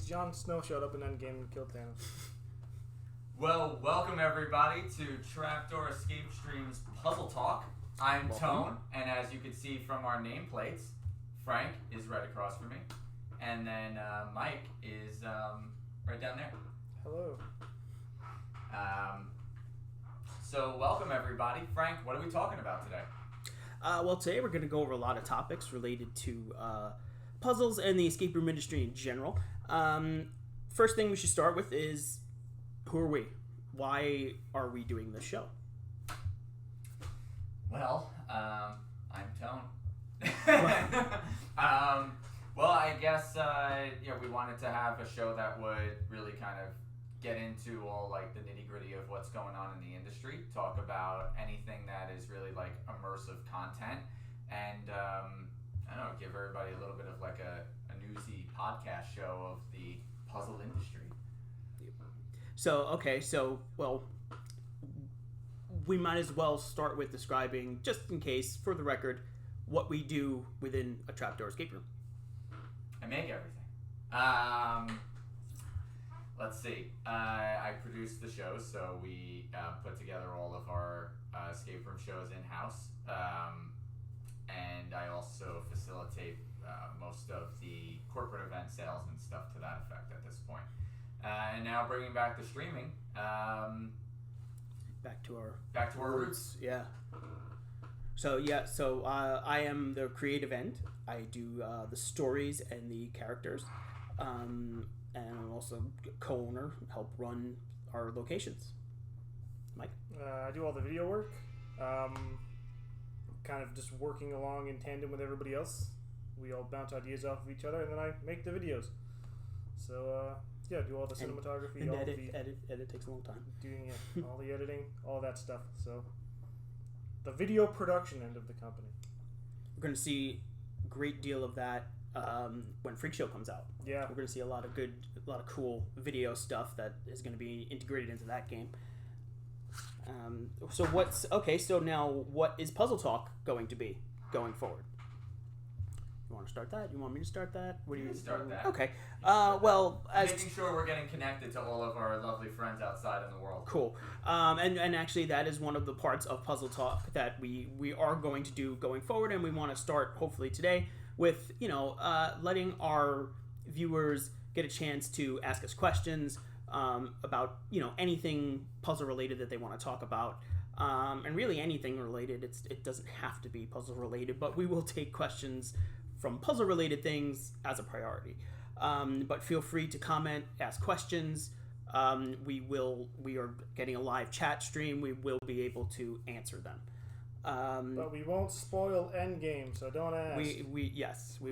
Jon Snow showed up in Endgame and killed Thanos. Well, welcome everybody to Trapdoor Escape Stream's Puzzle Talk. I'm Tone, and as you can see from our nameplates, Frank is right across from me, and then Mike is right down there. Hello. So welcome everybody. Frank, what are we talking about today? Well, today we're going to go over a lot of topics related to puzzles and the escape room industry in general. First thing we should start with is, who are we? Why are we doing this show? Well, I'm Tone. Well, I guess we wanted to have a show that would really kind of get into all like the nitty gritty of what's going on in the industry, talk about anything that is really like immersive content, and I don't know, give everybody a little bit of like a newsy podcast show of the puzzle industry. Well, we might as well start with describing, just in case, for the record, what we do within a trapdoor escape room. I make everything. Let's see. I produce the shows, so we put together all of our escape room shows in-house. And I also facilitate most of the corporate event sales and stuff to that effect at this point. And now bringing back the streaming. Back to our roots. Yeah. So I am the creative end. I do the stories and the characters, and I'm also co-owner, help run our locations. Mike? I do all the video work. Kind of just working along in tandem with everybody else. We all bounce ideas off of each other, and then I make the videos. So do all the cinematography, and all edit takes a long time. Doing all the editing, all that stuff. So the video production end of the company. We're going to see a great deal of that when Freak Show comes out. Yeah, we're going to see a lot of cool video stuff that is going to be integrated into that game. So now what is Puzzle Talk going to be going forward? You want to start that? You want me to start that? What do you start that? Okay. Making sure we're getting connected to all of our lovely friends outside in the world. Cool. And actually that is one of the parts of Puzzle Talk that we are going to do going forward, and we want to start hopefully today with letting our viewers get a chance to ask us questions about anything puzzle related that they want to talk about, and really anything related. It doesn't have to be puzzle related, but we will take questions from puzzle related things as a priority. But feel free to comment, ask questions. We are getting a live chat stream. We will be able to answer them. But we won't spoil Endgame, so don't ask. We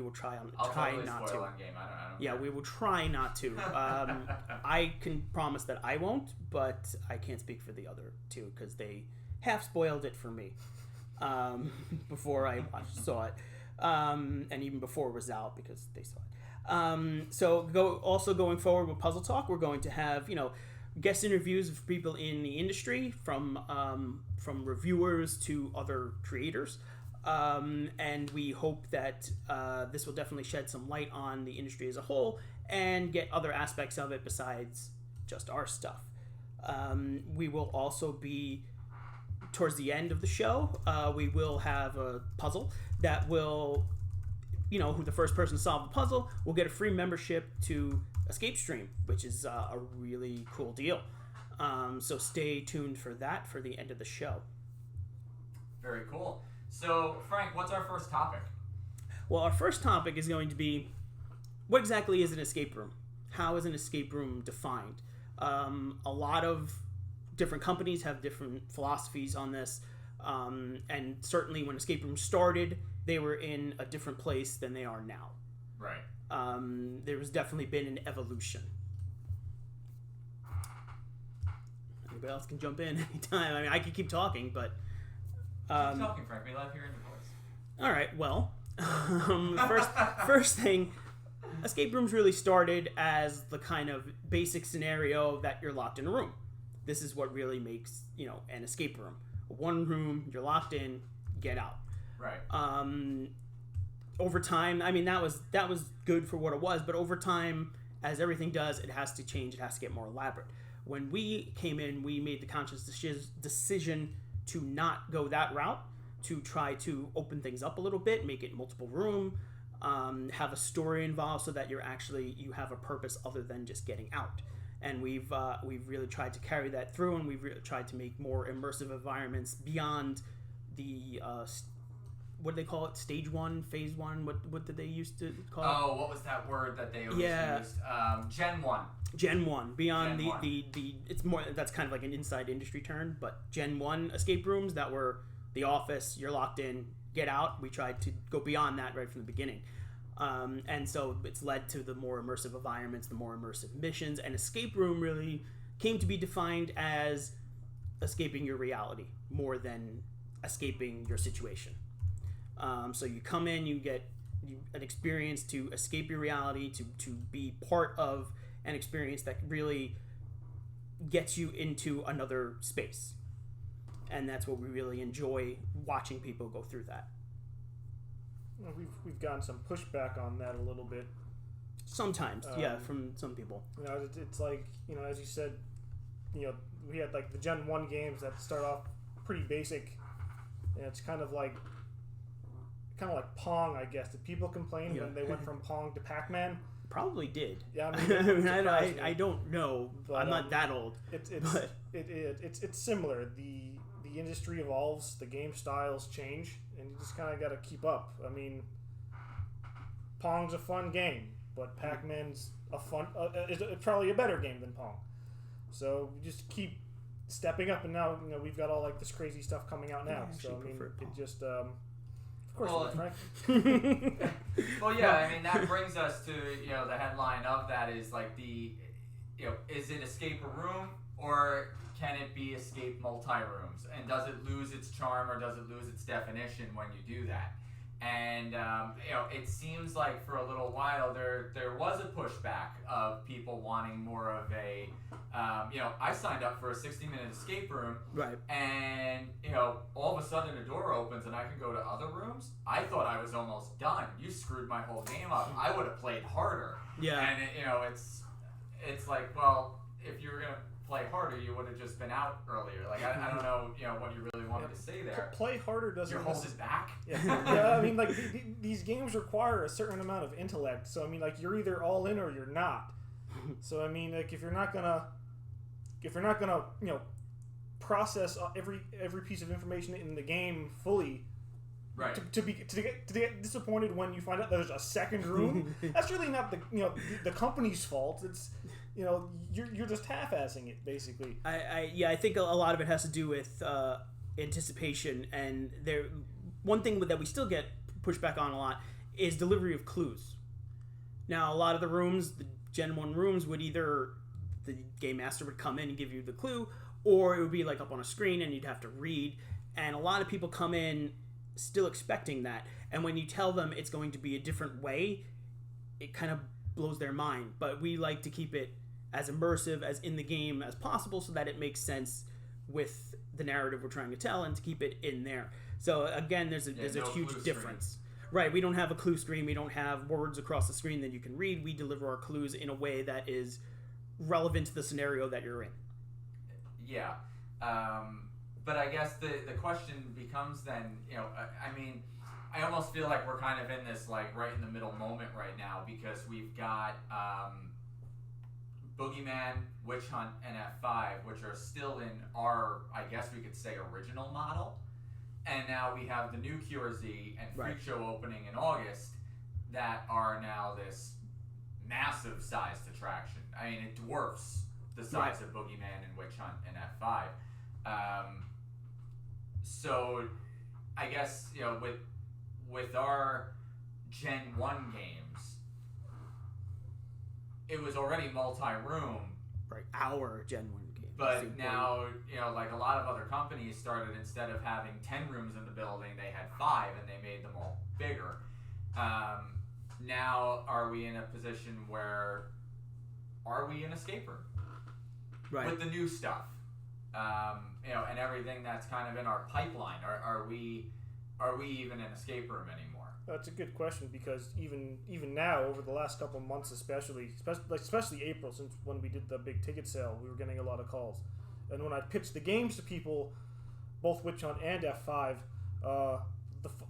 will try totally not spoil to. Endgame. I don't Yeah, care. we will try not to. I can promise that I won't, but I can't speak for the other two because they half spoiled it for me before I saw it, and even before it was out because they saw it. Going forward with Puzzle Talk, we're going to have guest interviews of people in the industry, from reviewers to other creators, and we hope that this will definitely shed some light on the industry as a whole and get other aspects of it besides just our stuff. We will also be, towards the end of the show, we will have a puzzle that will, who the first person to solve the puzzle will get a free membership to Escape Stream, which is a really cool deal. So stay tuned for that for the end of the show. Very cool. So, Frank, what's our first topic? Well, our first topic is going to be, what exactly is an escape room? How is an escape room defined? A lot of different companies have different philosophies on this, and certainly when escape rooms started, they were in a different place than they are now. Right. There has definitely been an evolution. Anybody else can jump in anytime. I mean, I could keep talking, but... keep talking, Frank. We love hearing your voice. All right, well, first thing, escape rooms really started as the kind of basic scenario that you're locked in a room. This is what really makes, an escape room. One room, you're locked in, get out. Right. Over time, I mean, that was good for what it was, but over time, as everything does, it has to change. It has to get more elaborate. When we came in, we made the conscious decision to not go that route, to try to open things up a little bit, make it multiple room, have a story involved so that you have a purpose other than just getting out. And we've really tried to carry that through, and we've really tried to make more immersive environments beyond the what do they call it? Stage 1, phase 1. What did they used to call it? Oh, what was that word that they always used? Gen 1. Gen 1. Beyond Gen 1. the it's more, that's kind of like an inside industry term, but Gen 1 escape rooms that were the office, you're locked in, get out. We tried to go beyond that right from the beginning. And so it's led to the more immersive environments, the more immersive missions, and escape room really came to be defined as escaping your reality more than escaping your situation. So you come in, you get an experience to escape your reality, to be part of an experience that really gets you into another space. And that's what we really enjoy, watching people go through that. We've gotten some pushback on that a little bit. Sometimes, from some people. It's like, as you said, we had like the Gen 1 games that start off pretty basic, and it's kind of like Pong, I guess. Did people complain when they went from Pong to Pac-Man? Probably did. Yeah, I don't know. But, I'm not that old. It's similar. The industry evolves, the game styles change, and you just kind of got to keep up. I mean, Pong's a fun game, but Pac-Man's is probably a better game than Pong. So we just keep stepping up, and now we've got all like this crazy stuff coming out now. So I mean, it just of course, right? Well, yeah. I mean, that brings us to the headline of that is like is it escape a room, or can it be escape multi-rooms? And does it lose its charm, or does it lose its definition when you do that? And it seems like for a little while there was a pushback of people wanting more of a I signed up for a 60-minute escape room, right? And all of a sudden a door opens and I can go to other rooms. I thought I was almost done. You screwed my whole game up. I would have played harder. Yeah. And it's like, well, if you were gonna play harder, you would have just been out earlier. Like I don't know, what you really wanted to say there. Play harder doesn't. You're holding back. Yeah, I mean, like these games require a certain amount of intellect. So I mean, like you're either all in or you're not. So I mean, like if you're not gonna process every piece of information in the game fully. Right. To get disappointed when you find out there's a second room, that's really not the company's fault. It's you're just half-assing it basically. I think a lot of it has to do with anticipation, and one thing that we still get pushback on a lot is delivery of clues. Now, a lot of the rooms, the Gen 1 rooms, would either the game master would come in and give you the clue, or it would be like up on a screen and you'd have to read. And a lot of people come in still expecting that, and when you tell them it's going to be a different way, it kind of blows their mind. But we like to keep it as immersive as in the game as possible so that it makes sense with the narrative we're trying to tell, and to keep it in there. So again, there's a huge difference. Right, we don't have a clue screen, we don't have words across the screen that you can read. We deliver our clues in a way that is relevant to the scenario that you're in. Yeah. But I guess the question becomes then, I mean, I almost feel like we're kind of in this like right in the middle moment right now, because we've got Boogeyman, Witch Hunt, and F5, which are still in our, I guess we could say, original model. And now we have the new QRZ and Freak Show opening in August that are now this massive sized attraction. I mean, it dwarfs the size of Boogeyman and Witch Hunt and F5. So I guess, with our Gen 1 games, it was already multi-room. Right, our Gen 1 game. But now, like a lot of other companies started, instead of having 10 rooms in the building, they had 5, and they made them all bigger. Now, are we in a position where, are we an escape room? Right. With the new stuff, and everything that's kind of in our pipeline, are we even an escape room anymore? That's a good question because even now, over the last couple of months, especially April, since when we did the big ticket sale, we were getting a lot of calls. And when I pitched the games to people, both Witch Hunt and F5,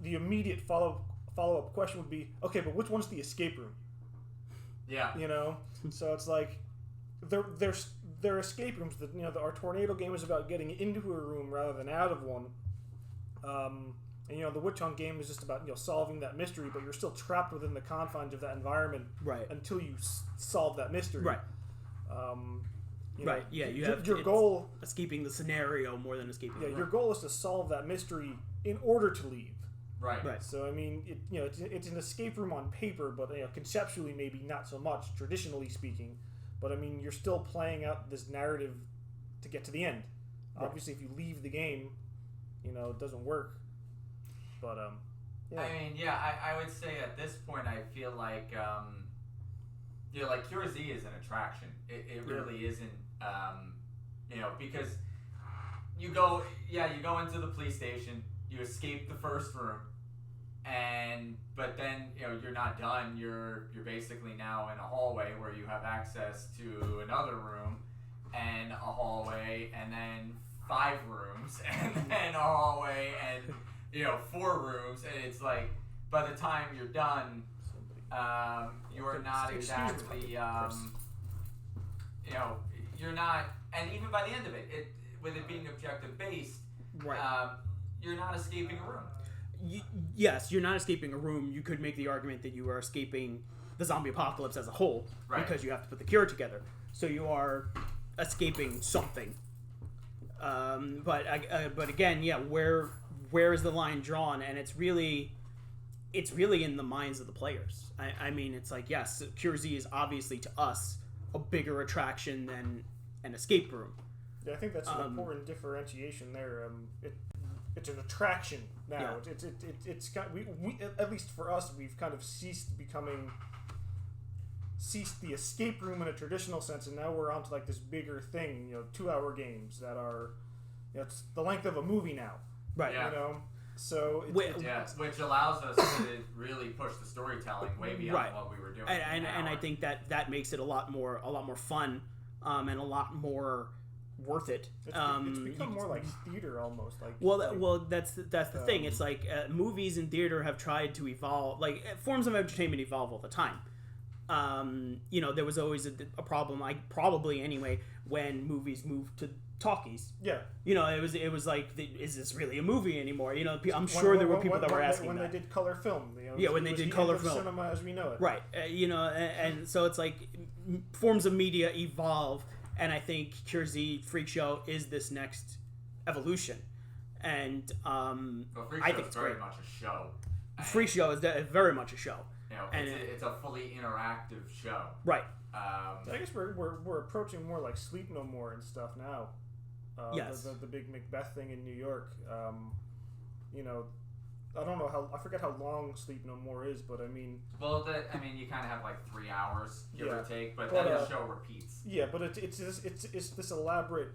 the immediate follow up question would be, okay, but which one's the escape room? Yeah. You know, so it's like they're escape rooms. That our Tornado game is about getting into a room rather than out of one. And the Witch Hunt game is just about solving that mystery, but you're still trapped within the confines of that environment until you solve that mystery. Right. Right. Yeah. Your goal escaping the scenario more than escaping. Yeah. Your goal is to solve that mystery in order to leave. Right. Right. So I mean, it's an escape room on paper, but conceptually maybe not so much, traditionally speaking. But I mean, you're still playing out this narrative to get to the end. Right. Obviously, if you leave the game, it doesn't work. But yeah. I mean, yeah, I would say at this point, I feel like like Cure Z is an attraction. It really isn't, because you go into the police station, you escape the first room, but then you're not done. You're basically now in a hallway where you have access to another room, and a hallway, and then 5 rooms, and then a hallway, and 4 rooms, and it's like by the time you're done, you are not exactly, you're not, and even by the end of it, with it being objective based, right. You're not escaping a room. Yes, you're not escaping a room. You could make the argument that you are escaping the zombie apocalypse as a whole, because you have to put the cure together. So you are escaping something. But again, yeah, where is the line drawn? And it's really in the minds of the players. I mean, it's like, yes, Cure Z is obviously to us a bigger attraction than an escape room. Yeah, I think that's an important differentiation there. It's an attraction now. Yeah. It's kind of, we at least for us, we've kind of ceased the escape room in a traditional sense, and now we're onto like this bigger thing. 2-hour games that are, it's the length of a movie now. Right. Yeah. So which allows us to really push the storytelling way beyond what we were doing. And I think that makes it a lot more fun, and a lot more worth it. It's become more like theater almost. That's the thing. It's like movies and theater have tried to evolve. Like forms of entertainment evolve all the time. There was always a problem. Probably anyway, when movies moved to talkies. Yeah. It was like, is this really a movie anymore? I'm sure there were people that were asking when that. they did color film. When they did color film. Cinema as we know it. Right. And so it's like forms of media evolve, and I think Cure Z Freak Show is this next evolution. And Freak I Show think is it's very great. much a show. Freak Show is very much a show. It's a fully interactive show. Right. I guess we're approaching more like Sleep No More and stuff now. Yes. The big Macbeth thing in New York. I don't know I forget how long Sleep No More is, but I mean. Well, you kind of have like 3 hours, give or take, but then the show repeats. Yeah, but it's this elaborate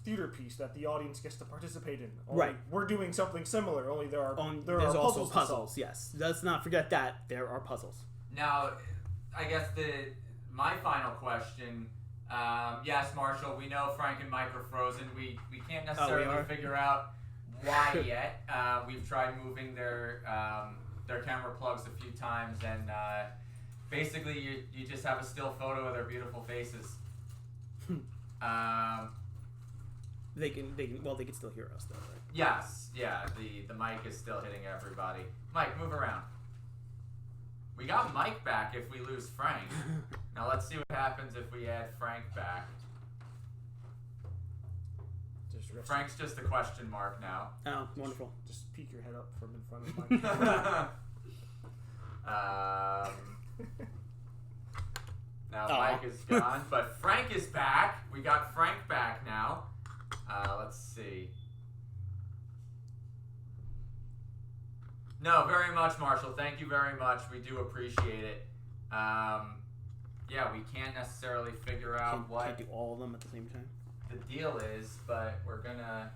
theater piece that the audience gets to participate in. Right. We're doing something similar. Only there are there's also puzzles. Puzzles. Yes. Let's not forget that there are puzzles. Now, I guess my final question. Yes, Marshall, we know Frank and Mike are frozen. We can't necessarily figure out why yet. We've tried moving their camera plugs a few times, and basically you just have a still photo of their beautiful faces. They can still hear us though, right? Yes, yeah. The mic is still hitting everybody. Mike, move around. We got Mike back if we lose Frank. Now let's see what happens if we add Frank back. Frank's just a question mark now. Oh, wonderful. Just peek your head up from in front of Mike. Now Mike is gone, but Frank is back. We got Frank back now. Let's see. No, very much, Marshall. Thank you very much. We do appreciate it. Yeah, we can't necessarily figure out what can't do all of them at the same time. The deal is, but we're gonna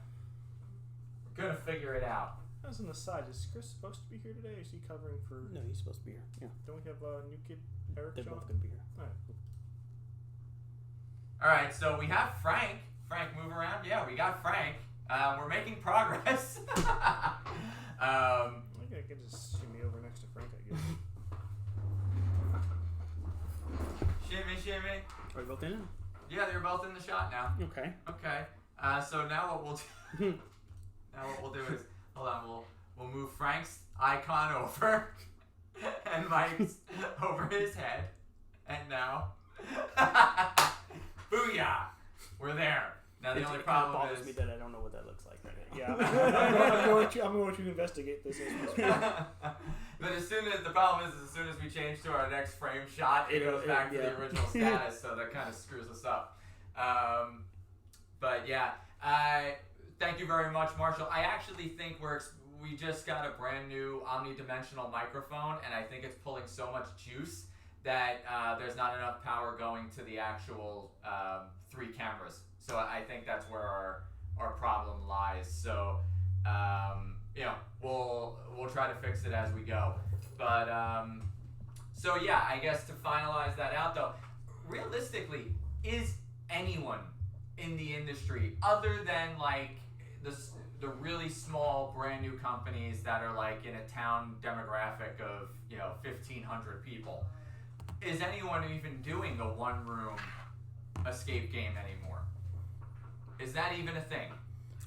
figure it out. As an aside, is Chris supposed to be here today? Is he covering for? No, he's supposed to be here. Yeah, Don't we have a new kid, Eric? they're showing both up? going to be here. All right. All right, so we have Frank. Frank, move around. Yeah, we got Frank. We're making progress. I think I could just shimmy over next to Frank, I guess. Shimmy. Are we both in? Yeah, they're both in the shot now. Okay. Okay. So now what we'll do? Now what we'll do is, hold on. We'll move Frank's icon over, and Mike's over his head, and now, booyah! We're there. Now the only problem bothers is me that I don't know what that looks like right now. Yeah, I'm going to investigate this. As we speak. But as soon as we change to our next frame shot, it goes back to the original status, so that kind of screws us up. But yeah, thank you very much, Marshall. I actually think we just got a brand new omnidimensional microphone, and I think it's pulling so much juice that there's not enough power going to the actual 3 cameras. So I think that's where our problem lies. So we'll try to fix it as we go. But so yeah, I guess to finalize that out though, realistically, is anyone in the industry other than like the really small brand new companies that are like in a town demographic of 1,500 people, is anyone even doing a 1-room escape game anymore? Is that even a thing?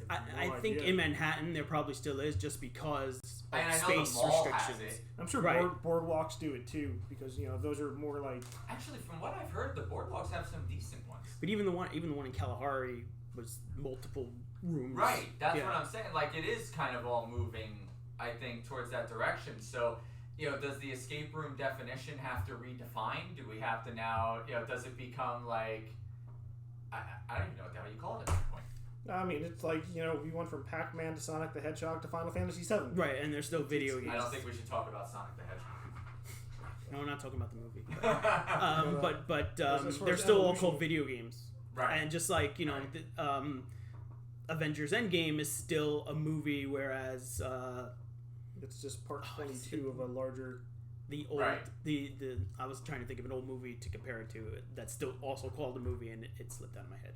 I think in Manhattan there probably still is, just because of I know space the mall restrictions. has it. I'm sure boardwalks do it too, because those are more like. Actually, from what I've heard, the boardwalks have some decent ones. But even the one in Kalahari was multiple rooms. Right, that's what I'm saying. Like, it is kind of all moving, I think, towards that direction. So, does the escape room definition have to redefine? Do we have to now, does it become like, I don't even know what the hell you call it at this point. I mean, it's like, we went from Pac-Man to Sonic the Hedgehog to Final Fantasy VII. Right, and there's still video games. I don't think we should talk about Sonic the Hedgehog. No, we're not talking about the movie. But as far they're as still all evolution- called video games. Right. And just like, Avengers Endgame is still a movie, whereas It's just part 22 of a larger. the old Right. the I was trying to think of an old movie to compare it to that's still also called a movie, and it slipped out of my head.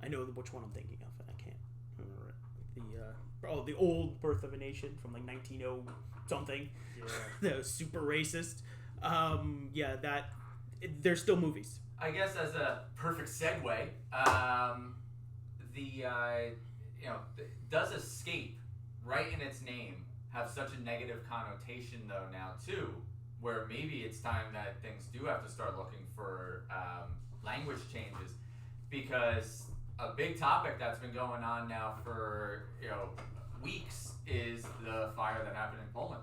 I know which one I'm thinking of, and I can't remember it. The old Birth of a Nation from like 1900 something. Yeah. That was super racist. They're still movies. I guess as a perfect segue, does escape, right in its name, have such a negative connotation though now too, where maybe it's time that things do have to start looking for language changes, because a big topic that's been going on now for weeks is the fire that happened in Poland.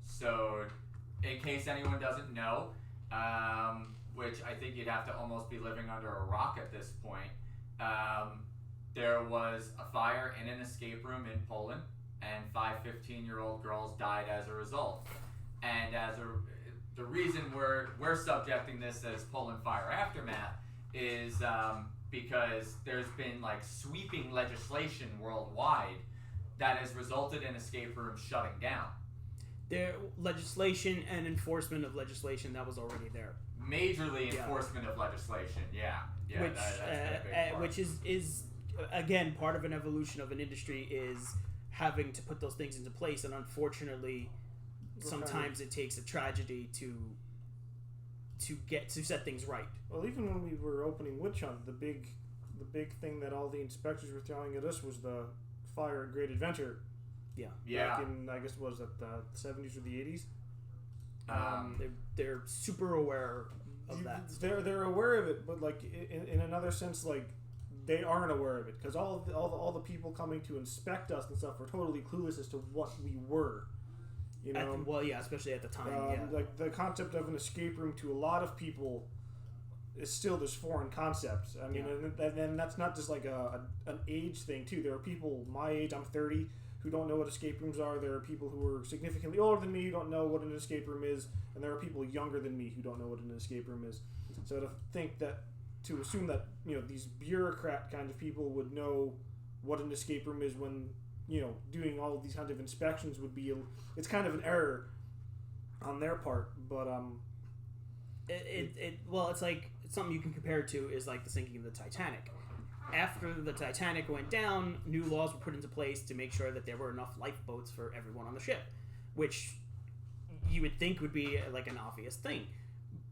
So in case anyone doesn't know, which I think you'd have to almost be living under a rock at this point, there was a fire in an escape room in Poland, and 5 15-year-old girls died as a result. And the reason we're subjecting this as Poland fire aftermath is because there's been like sweeping legislation worldwide that has resulted in escape rooms shutting down. There legislation and enforcement of legislation that was already there. Majorly enforcement of legislation, Which that's been a big part. which is again part of an evolution of an industry, is having to put those things into place, and unfortunately sometimes it takes a tragedy to set things right. Well, even when we were opening Witch Hunt, the big thing that all the inspectors were throwing at us was the fire at Great Adventure. Yeah. Back in, I guess, was it the 70s or the 80s? They're super aware of that. They're aware of it, but like in another sense, like they aren't aware of it, because all the people coming to inspect us and stuff were totally clueless as to what we were. Especially at the time. Like the concept of an escape room to a lot of people is still this foreign concept. I mean, and that's not just like an age thing too. There are people my age, I'm 30, who don't know what escape rooms are. There are people who are significantly older than me who don't know what an escape room is, and there are people younger than me who don't know what an escape room is. So to assume that these bureaucrat kind of people would know what an escape room is when doing all of these kinds of inspections would be it's kind of an error on their part. But it's like something you can compare it to is like the sinking of the Titanic. After the Titanic went down, new laws were put into place to make sure that there were enough lifeboats for everyone on the ship, which you would think would be like an obvious thing,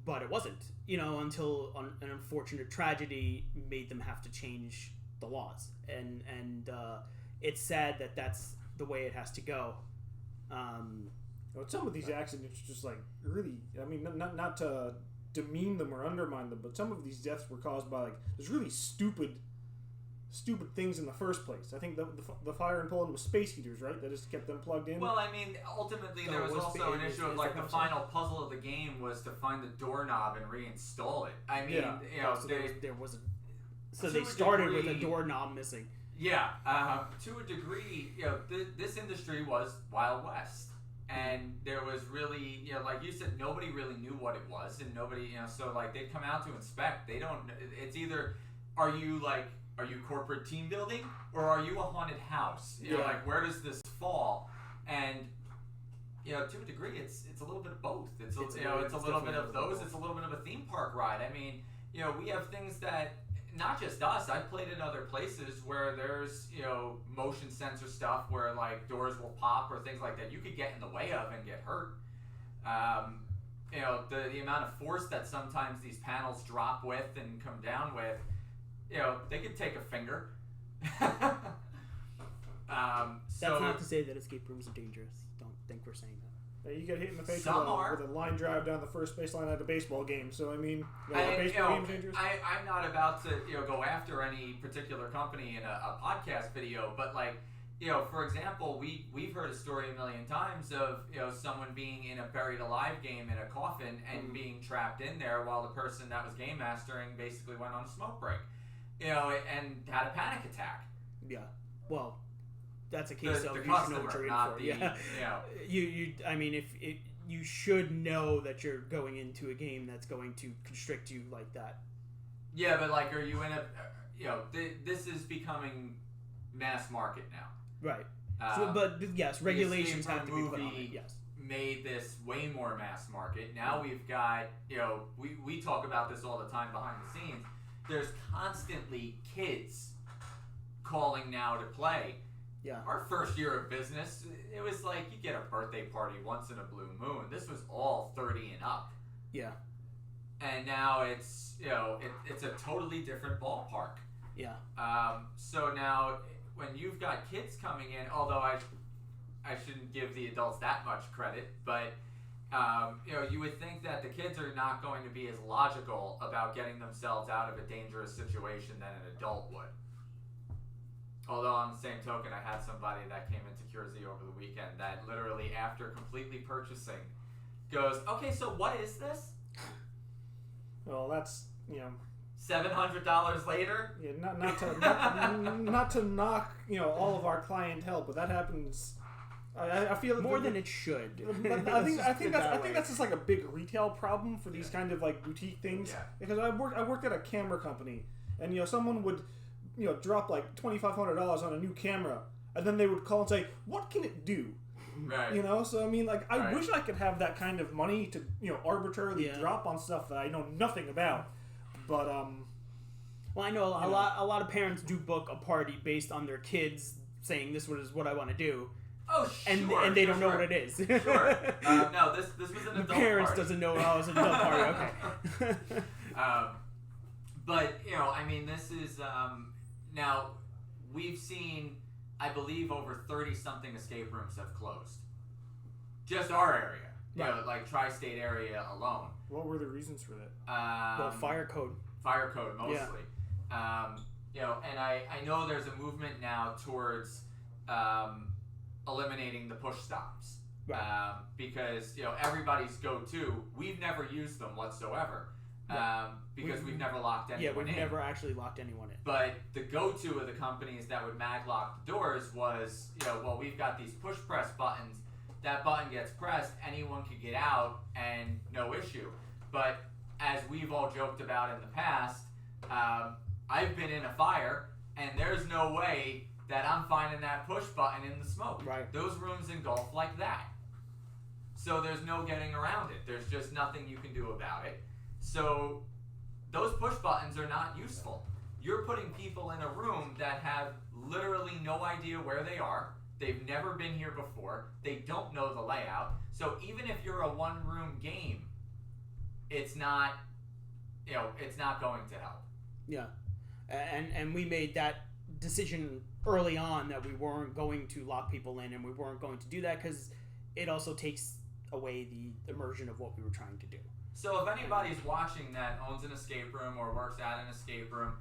but it wasn't. Until an unfortunate tragedy made them have to change the laws, and it's sad that that's the way it has to go. Some of these accidents, just like really, I mean, not to demean them or undermine them, but some of these deaths were caused by like there's really stupid things in the first place. I think the fire in Poland was space heaters, right? That just kept them plugged in. Well, I mean, ultimately there was also an issue of like the final puzzle of the game was to find the doorknob and reinstall it. I mean, there was they started with a doorknob missing. Yeah, to a degree, this industry was Wild West. And there was really, like you said, nobody really knew what it was, and nobody, so like they'd come out to inspect. They don't. It's either, are you corporate team building, or are you a haunted house? Like where does this fall? And to a degree, it's a little bit of both. It's a little bit of those. It's a little bit of a theme park ride. I mean, we have things that. Not just us. I've played in other places where there's motion sensor stuff where like doors will pop or things like that. You could get in the way of and get hurt. The amount of force that sometimes these panels drop with and come down with. They could take a finger. That's not to say that escape rooms are dangerous. Don't think we're saying that. You get hit in the face with a line drive down the first baseline at a baseball game. So, I mean, baseball game's dangerous? I'm not about to go after any particular company in a podcast video, but like, for example, we've heard a story a million times of someone being in a buried alive game in a coffin and being trapped in there while the person that was game mastering basically went on a smoke break, and had a panic attack. Yeah. Well, that's a case of you should know what you're in for. I mean, you should know that you're going into a game that's going to constrict you like that. Yeah, but like, are you in a? This is becoming mass market now. Right. But yes, regulations have to be put on it. Yes. Made this way more mass market. Now we've got we talk about this all the time behind the scenes. There's constantly kids calling now to play. Yeah. Our first year of business, it was like you get a birthday party once in a blue moon. This was all 30 and up. Yeah. And now it's it's a totally different ballpark. Yeah. So now when you've got kids coming in, although I shouldn't give the adults that much credit, but you would think that the kids are not going to be as logical about getting themselves out of a dangerous situation than an adult would. Although on the same token, I had somebody that came into Curzy over the weekend that literally, after completely purchasing, goes, "Okay, so what is this?" Well, that's $700 later. Yeah, not to knock all of our clientele, but that happens. I feel more than it should. But I think that's just like a big retail problem for these kind of like boutique things. Yeah. Because I worked at a camera company, and someone would drop like $2,500 on a new camera, and then they would call and say, "What can it do?" Right. So I mean, like, I wish I could have that kind of money to arbitrarily drop on stuff that I know nothing about. But well, I know a lot of parents do book a party based on their kids saying this is what I want to do. Oh, sure. And they don't know what it is. Sure. No, this was an adult the parents party. doesn't know it's an adult party. Okay. But I mean, this is now we've seen, I believe, over 30-something escape rooms have closed. Just our area, right. Like tri-state area alone. What were the reasons for that? Well, fire code. Fire code mostly. Yeah. And I know there's a movement now towards eliminating the push stops. Right. Because everybody's go-to, we've never used them whatsoever. Because we've never locked anyone in. Yeah, we've never actually locked anyone in. But the go-to of the companies that would maglock the doors was, we've got these push press buttons. That button gets pressed, anyone can get out, and no issue. But as we've all joked about in the past, I've been in a fire, and there's no way that I'm finding that push button in the smoke. Right. Those rooms engulf like that. So there's no getting around it. There's just nothing you can do about it. So those push buttons are not useful. You're putting people in a room that have literally no idea where they are. They've never been here before. They don't know the layout. So even if you're a one-room game, it's not, it's not going to help. Yeah, and we made that decision early on that we weren't going to lock people in, and we weren't going to do that because it also takes away the immersion of what we were trying to do. So if anybody's watching that owns an escape room or works at an escape room,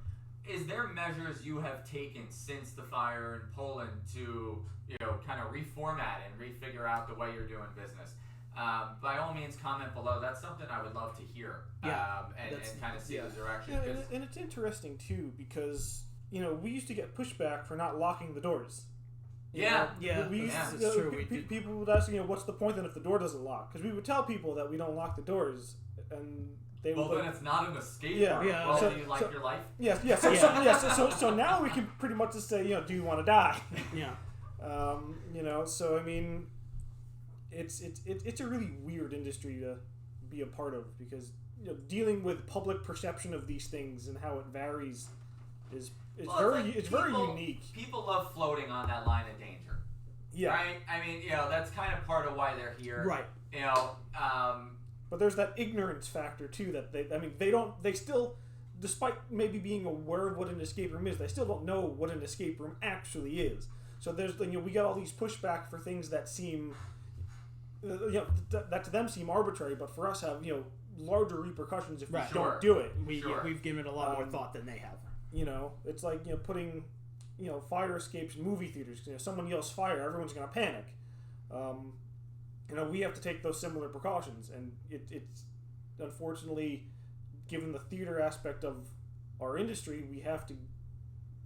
is there measures you have taken since the fire in Poland to, kind of reformat and refigure out the way you're doing business? By all means, comment below. That's something I would love to hear. And kind of see the direction. Yeah, and it's interesting too because we used to get pushback for not locking the doors. It's true. People would ask, what's the point then if the door doesn't lock? Because we would tell people that we don't lock the doors, and they would. Well, then it's not an escape room. Yeah. Well, do you like your life? Yes. So now we can pretty much just say, do you want to die? Yeah. So I mean, it's a really weird industry to be a part of because dealing with public perception of these things and how it varies is very unique. People love floating on that line of danger. Yeah. Right? I mean, that's kind of part of why they're here. Right. But there's that ignorance factor too that they still, despite maybe being aware of what an escape room is, they still don't know what an escape room actually is. So there's we got all these pushback for things that seem that to them seem arbitrary, but for us have larger repercussions if we don't do it. We've given it a lot more thought than they have. It's like putting fire escapes in movie theaters. Someone yells fire, everyone's gonna panic. We have to take those similar precautions, and it's unfortunately, given the theater aspect of our industry, we have to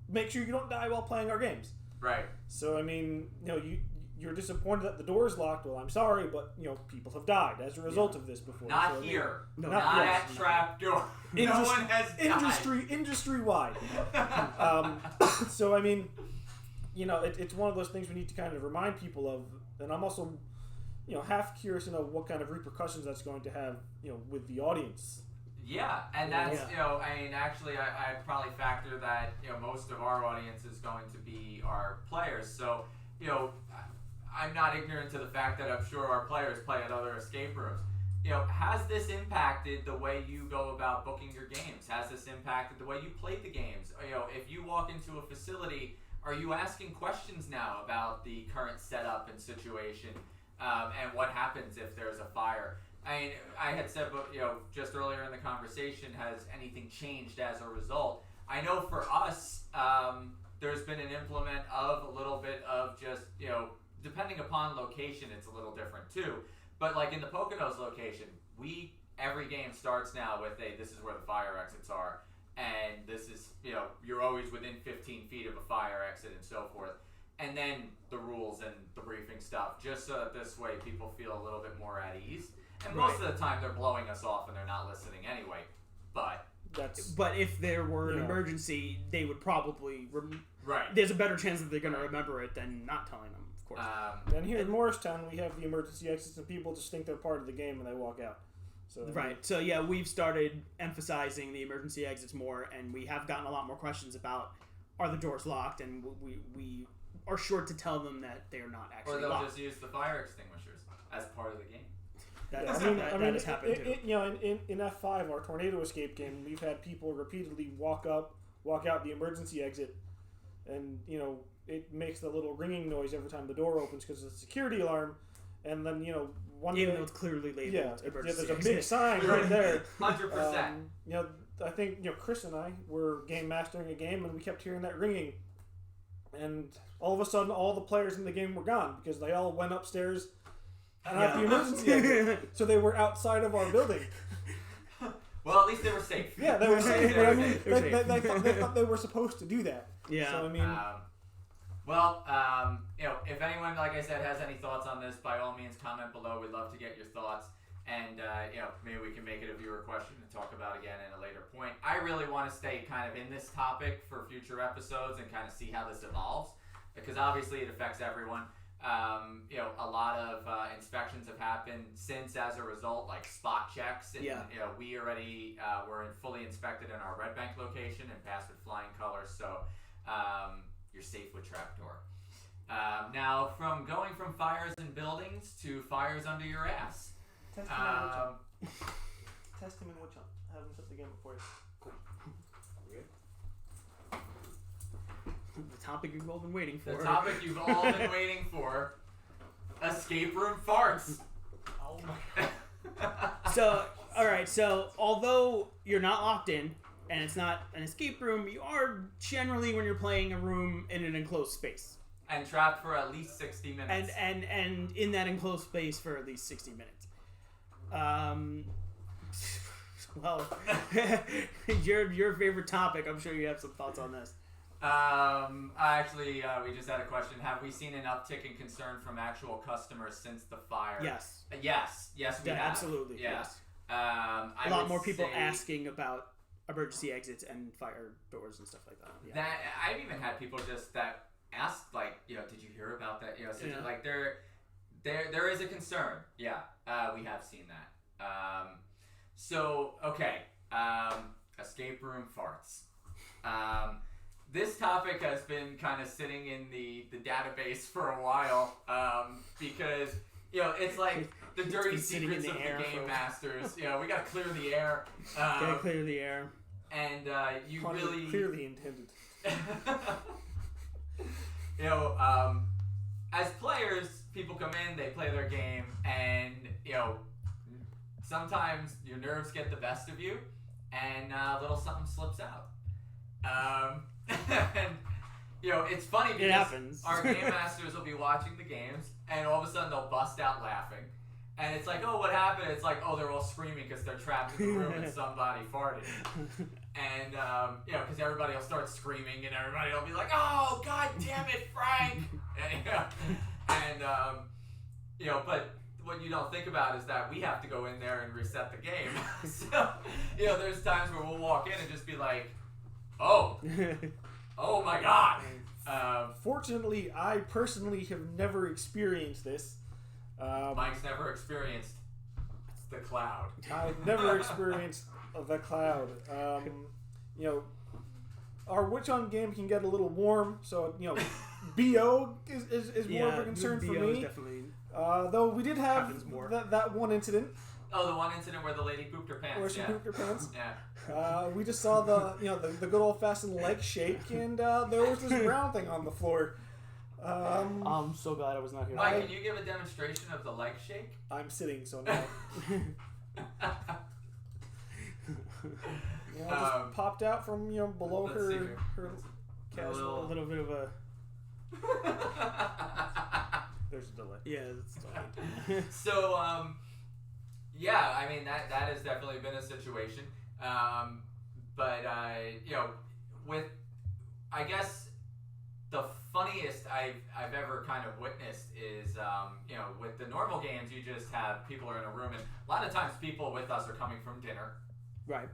make sure you don't die while playing our games. Right. So I mean, you're disappointed that the door is locked. Well, I'm sorry, but people have died as a result of this before. Not here. Not at Trapdoor. No one has died. Industry wide. So I mean, it's one of those things we need to kind of remind people of, and I'm also, half curious to know what kind of repercussions that's going to have, with the audience. Yeah, and that's, I mean, actually, I probably factor that, most of our audience is going to be our players. So, I'm not ignorant to the fact that I'm sure our players play at other escape rooms. Has this impacted the way you go about booking your games? Has this impacted the way you played the games? If you walk into a facility, are you asking questions now about the current setup and situation, and what happens if there's a fire? I mean, I had said, just earlier in the conversation, has anything changed as a result? I know for us, there's been an implement of a little bit of just, depending upon location, it's a little different too. But like in the Poconos location, every game starts now with this is where the fire exits are, and this is, you're always within 15 feet of a fire exit and so forth. And then the rules and the briefing stuff, just so that this way people feel a little bit more at ease. And most of the time they're blowing us off and they're not listening anyway. But if there were an emergency, they would probably right. There's a better chance that they're going to remember it than not telling them, of course. And here in Morristown, we have the emergency exits, and people just think they're part of the game when they walk out. So So yeah, we've started emphasizing the emergency exits more, and we have gotten a lot more questions about, are the doors locked, and we are sure to tell them that they are not actually locked. Or they'll just use the fire extinguishers as part of the game. That has happened too. In F5, our tornado escape game, we've had people repeatedly walk out the emergency exit, and it makes the little ringing noise every time the door opens because it's a security alarm, and then even though it's clearly labeled emergency there's a big sign right there. 100%. I think Chris and I were game mastering a game, and we kept hearing that ringing, and all of a sudden all the players in the game were gone because they all went upstairs. And at the emergency exit, so they were outside of our building. Well, at least they were safe. Yeah, they were safe. But I mean, they thought they were supposed to do that. Yeah. So I mean, if anyone, like I said, has any thoughts on this, by all means, comment below. We'd love to get your thoughts, and maybe we can make it a viewer question and talk about again at a later point. I really want to stay kind of in this topic for future episodes and kind of see how this evolves. because obviously it affects everyone. A lot of inspections have happened since as a result, like spot checks. And, we already were fully inspected in our Red Bank location and passed with flying colors. So you're safe with Trapdoor. Now, from going from fires in buildings to fires under your ass. Test him in which one? I haven't set the game before. Cool. The topic you've all been waiting for. The topic you've all been waiting for. Escape room farts. Oh my. So, alright, so although you're not locked in, and it's not an escape room, you are generally, when you're playing a room in an enclosed space. And trapped for at least 60 minutes. And in that enclosed space for at least 60 minutes. Well, your favorite topic, I'm sure you have some thoughts on this. Actually, we just had a question. Have we seen an uptick in concern from actual customers since the fire? Yes. Yes, we have. Absolutely, Yeah. yes. A lot more people asking about emergency exits and fire doors and stuff like that. Yeah. That I've even had people just that ask, like, did you hear about that? So like there is a concern. Yeah, we have seen that. So okay, escape room farts. This topic has been kind of sitting in the database for a while because it's like the dirty secrets of the game masters. We gotta clear the air. Gotta clear the air. And you really clearly intended. As players, people come in, they play their game, and sometimes your nerves get the best of you, and a little something slips out. And it's funny because it happens. Our game masters will be watching the games, and all of a sudden they'll bust out laughing. And it's like, oh, what happened? It's like, oh, they're all screaming because they're trapped in the room and somebody farted. And, because everybody will start screaming and everybody will be like, oh, God damn it, Frank! But what you don't think about is that we have to go in there and reset the game. So, there's times where we'll walk in and just be like, oh my God. Fortunately, I personally have never experienced this. Mike's never experienced the cloud. I've never experienced the cloud. Our Witch on game can get a little warm, so BO is more of a concern for BO me. Is definitely though we did have that one incident. Oh, the one incident where the lady pooped her pants. Where she pooped her pants. Yeah. We just saw the good old fashioned leg shake, and there was this brown thing on the floor. I'm so glad I was not here. Mike, can you give a demonstration of the leg shake? I'm sitting, so no. Just popped out from below her casual. A little bit of a. There's a delay. Yeah, it's delayed. So yeah, I mean that has definitely been a situation. But with I guess the funniest I've ever kind of witnessed is with the normal games you just have people are in a room and a lot of times people with us are coming from dinner. Right.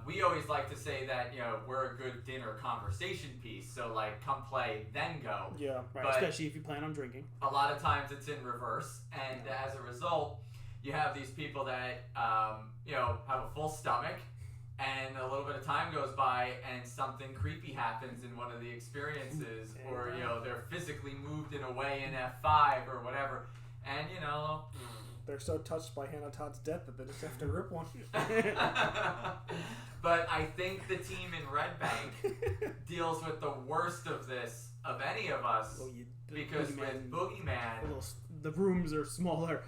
We always like to say that we're a good dinner conversation piece. So like come play then go. Yeah. Right. But especially if you plan on drinking. A lot of times it's in reverse, and as a result, you have these people that have a full stomach. And a little bit of time goes by, and something creepy happens in one of the experiences, or they're physically moved in a way in F5 or whatever, and they're so touched by Hannah Todd's death that they just have to rip one. But I think the team in Red Bank deals with the worst of this of any of us, because with Boogeyman, the rooms are smaller.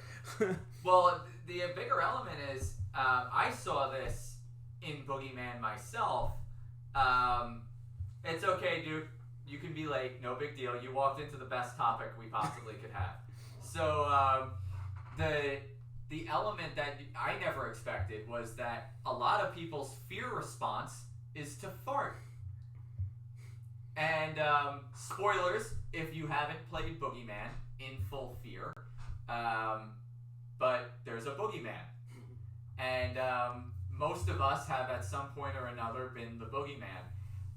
Well, the bigger element is I saw this in Boogeyman myself. It's okay, dude. You can be late. No big deal. You walked into the best topic we possibly could have. So the element that I never expected was that a lot of people's fear response is to fart. And spoilers if you haven't played Boogeyman in full fear, but there's a Boogeyman. And most of us have at some point or another been the Boogeyman.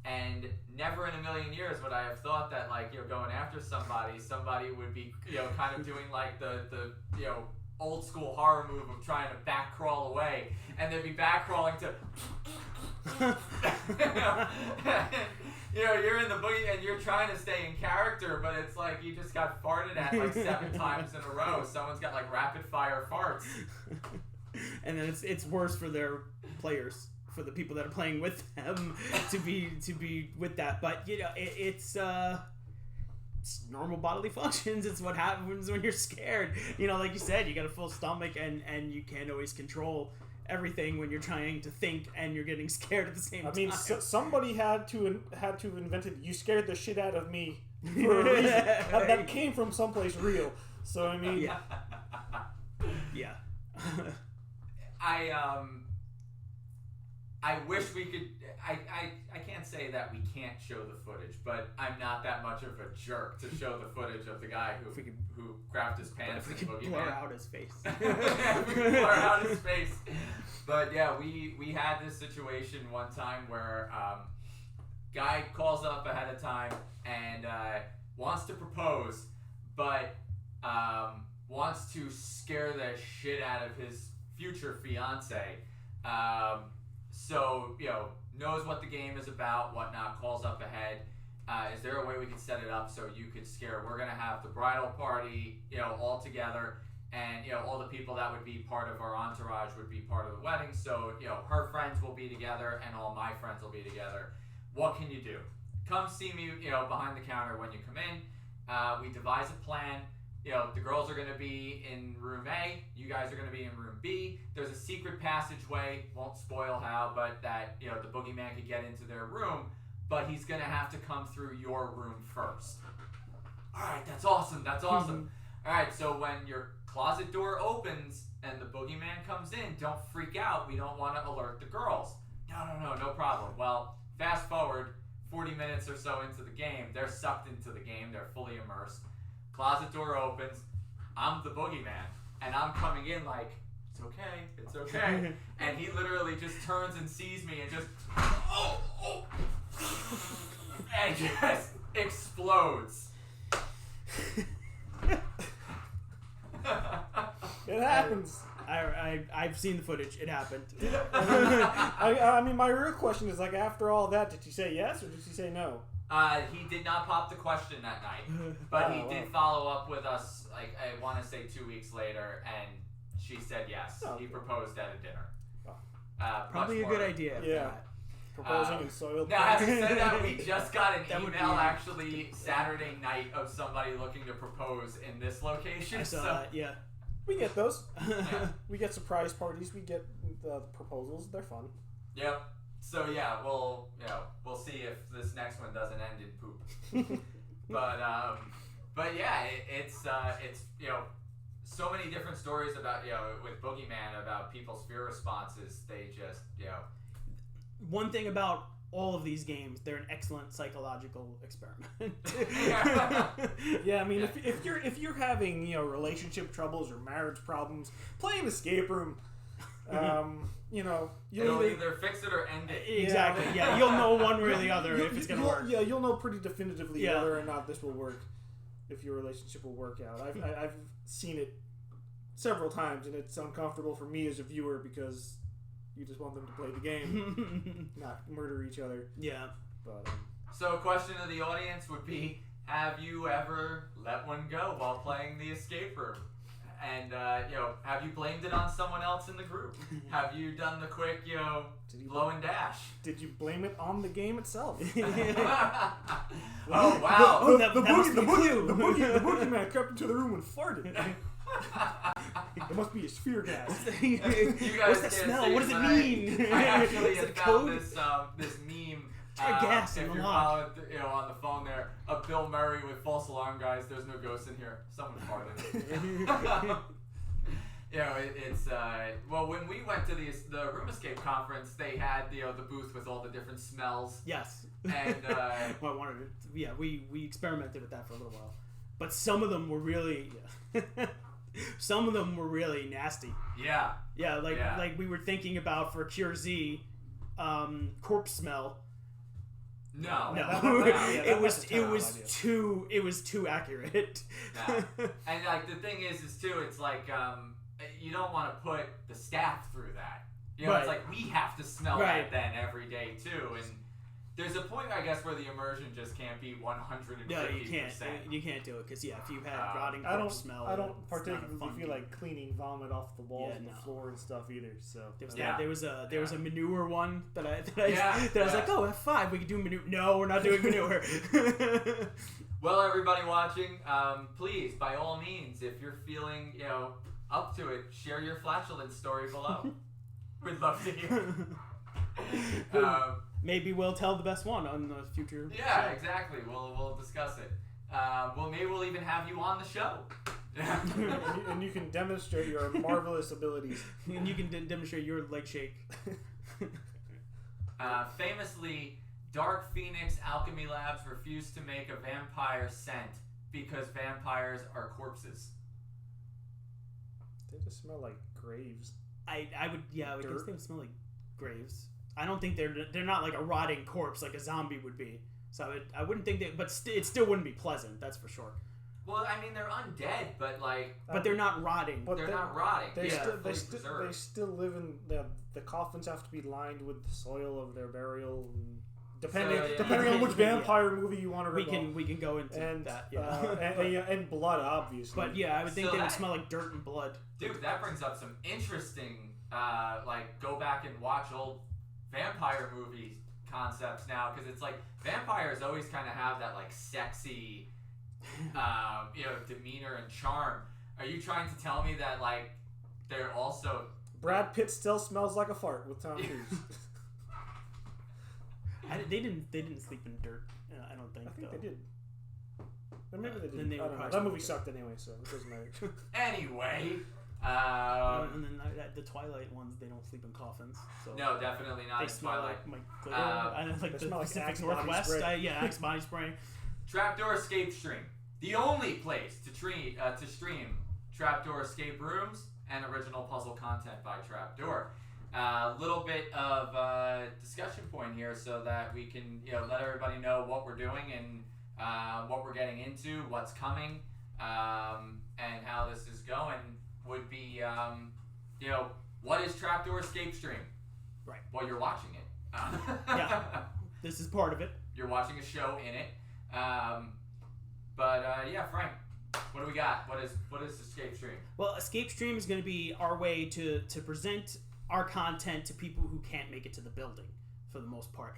And never in a million years would I have thought that, like, you know, going after somebody would be, you know, kind of doing like the you know, old school horror move of trying to back crawl away, and they'd be back crawling to you know, you're in the boogie and you're trying to stay in character, but it's like you just got farted at like 7 times in a row. Someone's got like rapid fire farts. And then it's worse for their players, for the people that are playing with them, to be with that. But you know, it's normal bodily functions. It's what happens when you're scared. You know, like you said, you got a full stomach, and you can't always control everything when you're trying to think and you're getting scared at the same time. I mean, somebody had to have invented "you scared the shit out of me" for a reason. that came from someplace real. So I mean, yeah. I wish we could. I can't say that we can't show the footage, but I'm not that much of a jerk to show the footage of the guy who crapped his pants and Boogeyman. Blur out his face. Blur out his face. But yeah, we had this situation one time where guy calls up ahead of time and wants to propose, but wants to scare the shit out of his future fiance. So, you know, knows what the game is about, whatnot, calls up ahead. Is there a way we can set it up so you could scare? We're going to have the bridal party, you know, all together, and, you know, all the people that would be part of our entourage would be part of the wedding. So, you know, her friends will be together and all my friends will be together. What can you do? Come see me, you know, behind the counter when you come in. We devise a plan. You know, the girls are going to be in room A. You guys are going to be in room B. There's a secret passageway. Won't spoil how, but that, you know, the boogeyman could get into their room, but he's going to have to come through your room first. All right, that's awesome. That's awesome. All right, so when your closet door opens and the boogeyman comes in, don't freak out. We don't want to alert the girls. No problem. Well, fast forward 40 minutes or so into the game. They're sucked into the game. They're fully immersed. Closet door opens. I'm the boogeyman, and I'm coming in like, it's okay. And he literally just turns and sees me and just, and just explodes. it happens. I've seen the footage. It happened. I mean, my real question is, like, after all that, did she say yes or did she say no? He did not pop the question that night, but he did follow up with us, like, I want to say 2 weeks later, and she said yes. He proposed at a dinner. Probably a good idea. Yeah. Proposing in soiled. Now, having said that, we just got an email actually Saturday night of somebody looking to propose in this location. I saw that, yeah. We get those. We get surprise parties. We get the proposals. They're fun. Yep. So yeah, we'll see if this next one doesn't end in poop. But yeah, it's you know, so many different stories about, you know, with Boogeyman, about people's fear responses. They just, you know. One thing about all of these games, they're an excellent psychological experiment. Yeah, I mean, if you're having, you know, relationship troubles or marriage problems, play an escape room. You know, it'll either fix it or end it. Exactly. Yeah, you'll know one way or the other if it's gonna work. Yeah, you'll know pretty definitively whether or not this will work, if your relationship will work out. I've seen it several times, and it's uncomfortable for me as a viewer because you just want them to play the game, not murder each other. Yeah. But so, a question of the audience would be: have you ever let one go while playing the escape room? And, you know, have you blamed it on someone else in the group? Have you done the quick, you know, blow and dash? Did you blame it on the game itself? Oh, wow. The boogeyman crept into the room and farted. It must be a sphere gas. You guys What's that smell? What does it mean? I actually Is had it found code? this meme. Gas if in the you're lock. following, you know, on the phone there, of Bill Murray with false alarm, guys. There's no ghosts in here. Someone farted. You know, it's well, when we went to the Room Escape conference, they had, you know, the booth with all the different smells. Yes. And well, I wanted to, yeah, we experimented with that for a little while, but some of them were really, some of them were really nasty. Yeah. Yeah, like we were thinking about for Cure Z, corpse smell. No. It was that's a terrible idea. it was too accurate. No. And like the thing is too, it's like you don't want to put the staff through that. You know, Right. it's like we have to smell Right. that then every day too, and there's a point, I guess, where the immersion just can't be 150%. No, you can't. You can't do it because if you had rotting I don't. corpse smell, I don't it's not a particularly fun feel game. like cleaning vomit off the walls Yeah, and no. the floor and stuff either. So There was, Yeah. there was a manure one that I Yeah, that I was yeah. like, oh, F5, we could do manure. No, we're not doing manure. Well, everybody watching, please, by all means, if you're feeling, up to it, share your flatulence story below. We'd love to hear. Maybe we'll tell the best one on the future. Yeah, show. exactly. We'll discuss it. Maybe we'll even have you on the show. and you can demonstrate your marvelous abilities. And you can demonstrate your leg shake. Famously, Dark Phoenix Alchemy Labs refused to make a vampire scent because vampires are corpses. They just smell like graves. I would guess Dirt. they would smell like graves. I don't think they're not like a rotting corpse like a zombie would be. So I wouldn't think that, but it still wouldn't be pleasant. That's for sure. Well, I mean, they're undead, but like But they're not rotting. But they're not rotting. They They're still fully preserved. they still live in the coffins have to be lined with the soil of their burial. And depending So, yeah. depending on which Yeah. vampire movie you want to we can go into and that. Yeah. and blood obviously. But yeah, I would think So they would that- smell like dirt and blood. Dude, that brings up some interesting, go back and watch old vampire movie concepts now, because it's like vampires always kind of have that like sexy, demeanor and charm. Are you trying to tell me that like they're also Brad Pitt still smells like a fart with Tom Cruise. They didn't sleep in dirt. I don't think. I think though. they did. Or maybe they Then didn't. they I were don't know. probably That movie still sucked anyway, so it doesn't matter. anyway? And then the Twilight ones, they don't sleep in coffins. So No, definitely not they in smell Twilight. like glitter. Um, Like they the smell like Pacific Axe body Northwest. spray. Axe body spray. Trapdoor Escape Stream, the only place to stream Trapdoor escape rooms and original puzzle content by Trapdoor. A little bit of discussion point here, so that we can let everybody know what we're doing and what we're getting into, what's coming, and how this is going. Would be what is Trapdoor Escape Stream? Right. Well, you're watching it. Yeah. This is part of it. You're watching a show in it. Frank, what do we got? What is Escape Stream? Well, Escape Stream is going to be our way to present our content to people who can't make it to the building, for the most part.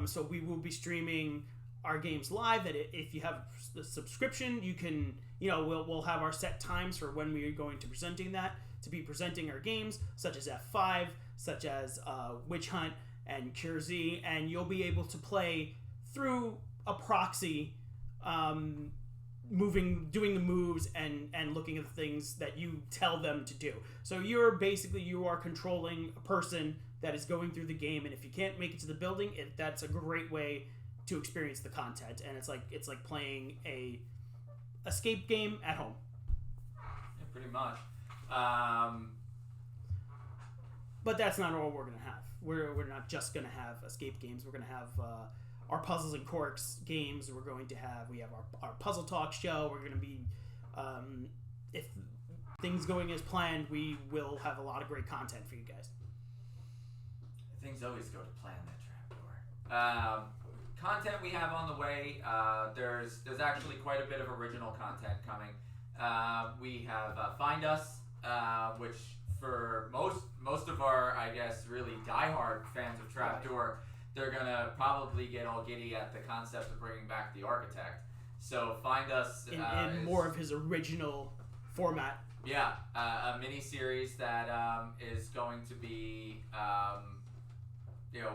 So we will be streaming our games live. That if you have the subscription, you can, we'll have our set times for when we are going to presenting our games, such as F5, such as Witch Hunt and Cure Z, and you'll be able to play through a proxy, doing the moves and looking at the things that you tell them to do. So you are controlling a person that is going through the game, and if you can't make it to the building, that's a great way to experience the content. And it's like playing a escape game at home. Yeah, pretty much. But that's not all we're gonna have. We're not just gonna have escape games. We're gonna have our Puzzles and Quirks games. We have our Puzzle Talk show. We're gonna be, if things going as planned, we will have a lot of great content for you guys. Things always go to plan that Trapdoor. Content we have on the way. There's actually quite a bit of original content coming. We have Find Us, which for most of our, I guess, really diehard fans of Trapdoor, they're gonna probably get all giddy at the concept of bringing back the Architect. So Find Us In is more of his original format. Yeah, a mini series that is going to be,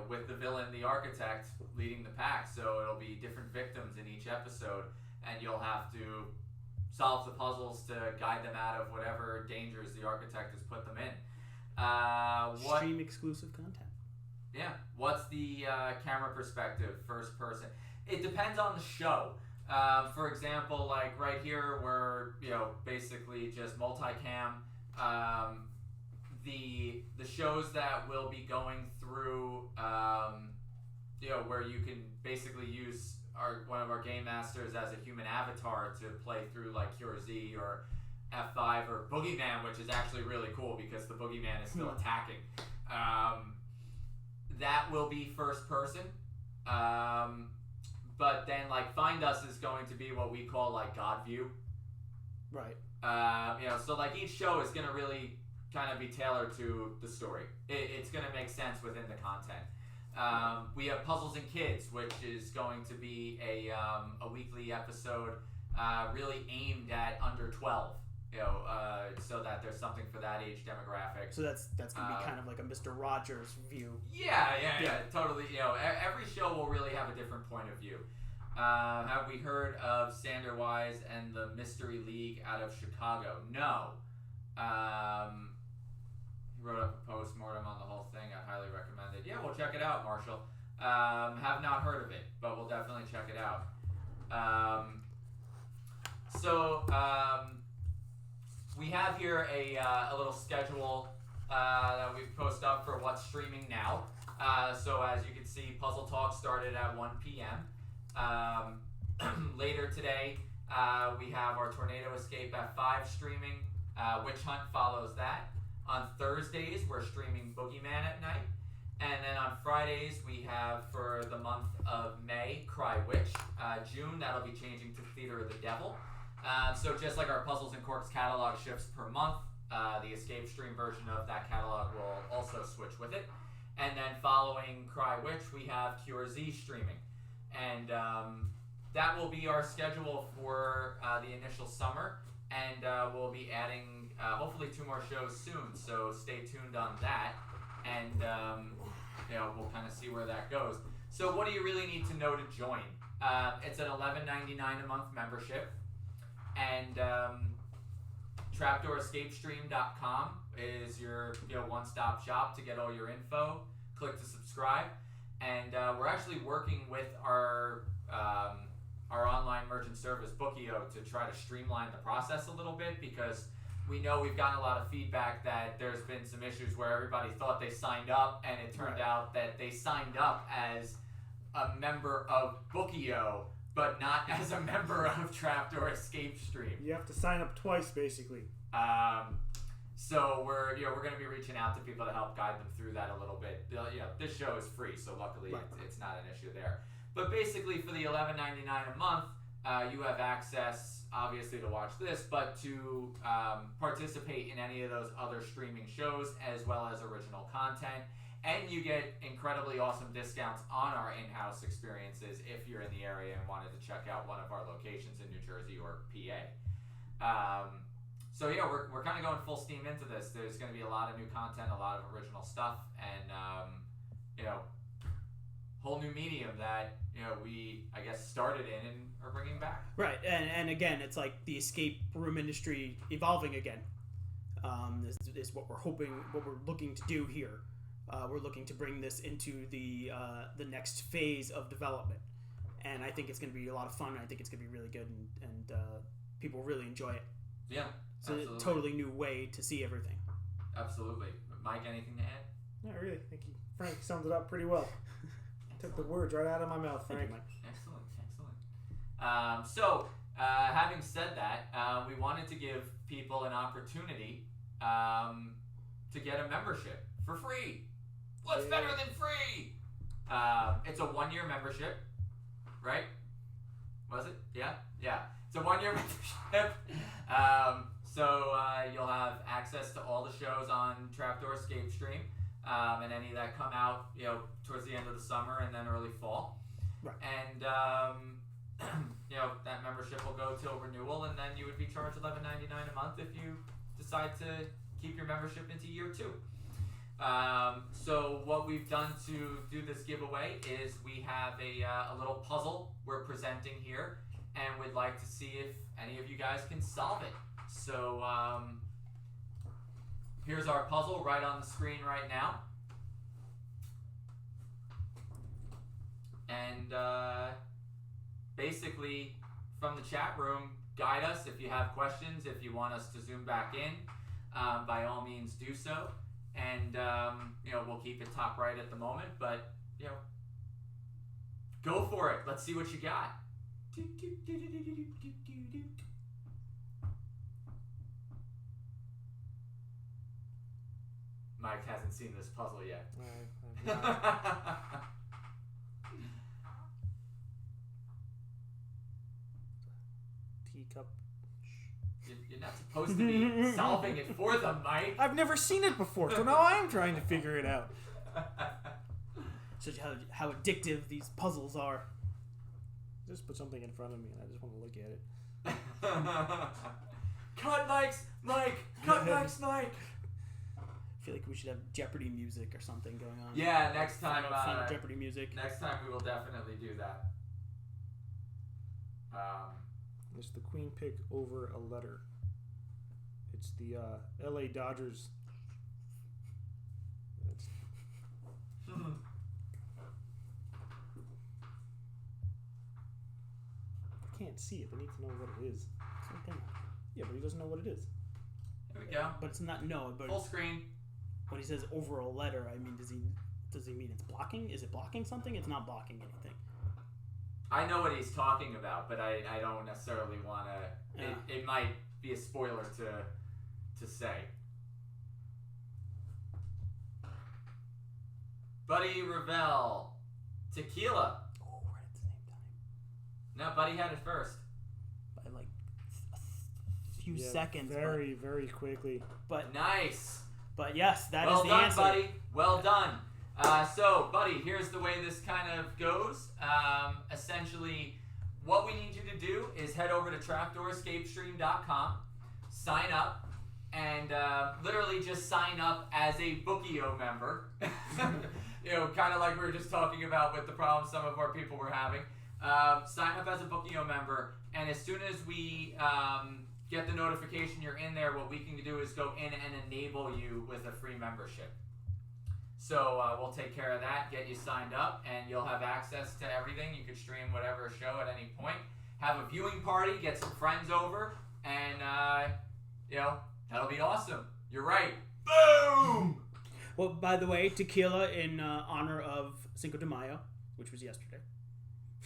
with the villain, the Architect, leading the pack. So it'll be different victims in each episode, and you'll have to solve the puzzles to guide them out of whatever dangers the Architect has put them in. Stream exclusive content. Yeah. What's the camera perspective, first person? It depends on the show. For example, like right here, we're basically just multicam. The shows that will be going through where you can basically use one of our game masters as a human avatar to play through like Cure Z or F5 or Boogeyman, which is actually really cool because the Boogeyman is still attacking. That will be first person. But then like Find Us is going to be what we call like God View. Right. So like each show is going to really kind of be tailored to the story. It's going to make sense within the content. We have Puzzles and Kids, which is going to be a weekly episode really aimed at under 12. So that there's something for that age demographic. So that's gonna be kind of like a Mr. Rogers view. Yeah, totally. Every show will really have a different point of view. Have we heard of Sander Wise and the Mystery League out of Chicago? No. He wrote up a post-mortem on the whole thing. I highly recommend it. Yeah, we'll check it out, Marshall. Have not heard of it, but we'll definitely check it out. We have here a little schedule that we've posted up for what's streaming now. So as you can see, Puzzle Talk started at 1 p.m. Later today, we have our Tornado Escape at 5 streaming. Witch Hunt follows that. On Thursdays, we're streaming Boogeyman at night. And then on Fridays, we have for the month of May, Cry Witch. June, that'll be changing to Theater of the Devil. So just like our Puzzles and Corks catalog shifts per month, the Escape Stream version of that catalog will also switch with it. And then following Cry Witch, we have Cure Z streaming. And that will be our schedule for the initial summer. And we'll be adding hopefully 2 more shows soon. So stay tuned on that. And we'll kind of see where that goes. So what do you really need to know to join? It's an $11.99 a month membership. And TrapdoorEscapeStream.com is your one-stop shop to get all your info. Click to subscribe, and we're actually working with our online merchant service Bookio to try to streamline the process a little bit, because we know we've gotten a lot of feedback that there's been some issues where everybody thought they signed up, and it turned out that they signed up as a member of Bookio, but not as a member of Trapdoor Escape Stream. You have to sign up twice, basically. So we're going to be reaching out to people to help guide them through that a little bit. This show is free, so luckily it's not an issue there. But basically, for the $11.99 a month, you have access, obviously, to watch this, but to participate in any of those other streaming shows, as well as original content. And you get incredibly awesome discounts on our in-house experiences if you're in the area and wanted to check out one of our locations in New Jersey or PA. We're kind of going full steam into this. There's going to be a lot of new content, a lot of original stuff, and whole new medium that we, I guess, started in and are bringing back. Right, and again, it's like the escape room industry evolving again. Is what we're hoping, what we're looking to do here. We're looking to bring this into the next phase of development, and I think it's going to be a lot of fun. I think it's going to be really good, and people really enjoy it. Yeah, it's a totally new way to see everything. Absolutely. Mike, anything to add? Not really. Thank you. Frank summed it up pretty well. Took the words right out of my mouth, Frank. Excellent. Having said that, we wanted to give people an opportunity to get a membership for free. What's better than free? It's a 1-year membership, right? Was it? Yeah. It's a 1-year membership. You'll have access to all the shows on Trapdoor Escape Stream, and any that come out, towards the end of the summer and then early fall. Right. And that membership will go till renewal, and then you would be charged $11.99 a month if you decide to keep your membership into year 2. So what we've done to do this giveaway is we have a little puzzle we're presenting here, and we'd like to see if any of you guys can solve it. So here's our puzzle right on the screen right now. And basically, from the chat room, guide us if you have questions, if you want us to zoom back in, by all means do so. And we'll keep it top right at the moment, but Go for it. Let's see what you got. Mike hasn't seen this puzzle yet. Teacup. You're not supposed to be solving it for them, Mike. I've never seen it before, so now I'm trying to figure it out. Such how addictive these puzzles are. Just put something in front of me and I just want to look at it. Cut Mike's Mike! Cut Mike's Mike! I feel like we should have Jeopardy music or something going on. Yeah, next time. Final Jeopardy music. Next time we will definitely do that. It's the queen pick over a letter. It's the LA Dodgers. I can't see it. I need to know what it is. Yeah, but he doesn't know what it is. There we go. But it's not but Full screen. when he says over a letter, I mean, does he mean it's blocking? Is it blocking something? It's not blocking anything. I know what he's talking about, but I don't necessarily want to. Yeah. It might be a spoiler to say. Buddy Ravel, tequila. Oh, we're at the same time. No, Buddy had it first. By like a few seconds. Very, very quickly. But Nice. yes, that is Well the done, answer. buddy. Well done. So, Buddy, here's the way this kind of goes. Essentially, what we need you to do is head over to trapdoorescapestream.com, sign up, and literally just sign up as a Bookio member. Kind of like we were just talking about with the problems some of our people were having. Sign up as a Bookio member, and as soon as we get the notification you're in there, what we can do is go in and enable you with a free membership. So we'll take care of that, get you signed up, and you'll have access to everything. You could stream whatever show at any point. Have a viewing party, get some friends over, and that'll be awesome. You're right. Boom! Well, by the way, tequila in honor of Cinco de Mayo, which was yesterday.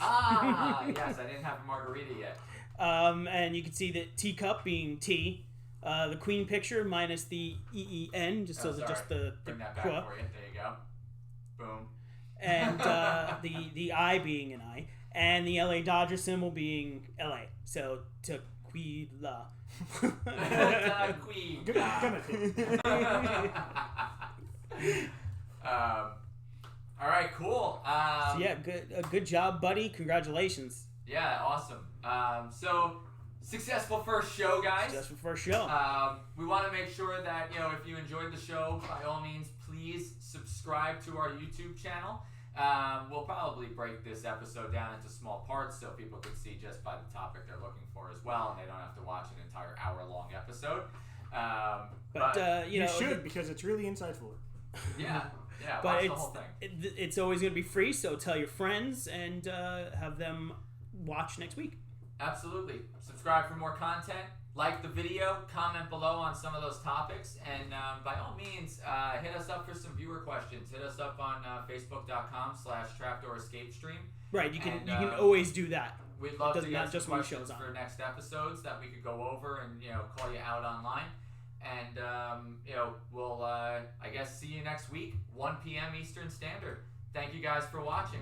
Yes, I didn't have a margarita yet. And you can see the teacup being T. The queen picture minus the EEN, just so that just the Bring that back qua. for you. There you go. Boom. And the I being an I, and the LA Dodger symbol being LA. So tequila. Queen. Gonna hit. All right, cool. So yeah, good job, buddy. Congratulations. Yeah, awesome. So successful first show, guys. Just for first show. We want to make sure that if you enjoyed the show, by all means, please subscribe to our YouTube channel. We'll probably break this episode down into small parts so people can see just by the topic they're looking for as well, and they don't have to watch an entire hour-long episode. But You should, because it's really insightful. Yeah, but watch the whole thing. It's always going to be free, so tell your friends and have them watch next week. Absolutely. Subscribe for more content. Like the video. Comment below on some of those topics. And by all means, hit us up for some viewer questions. Hit us up on facebook.com/trapdoorescapestream. Right, you can always do that. We'd love to Not get just some when questions show's on. for next episodes that we could go over and call you out online. And we'll I guess see you next week, 1 p.m. Eastern Standard. Thank you guys for watching.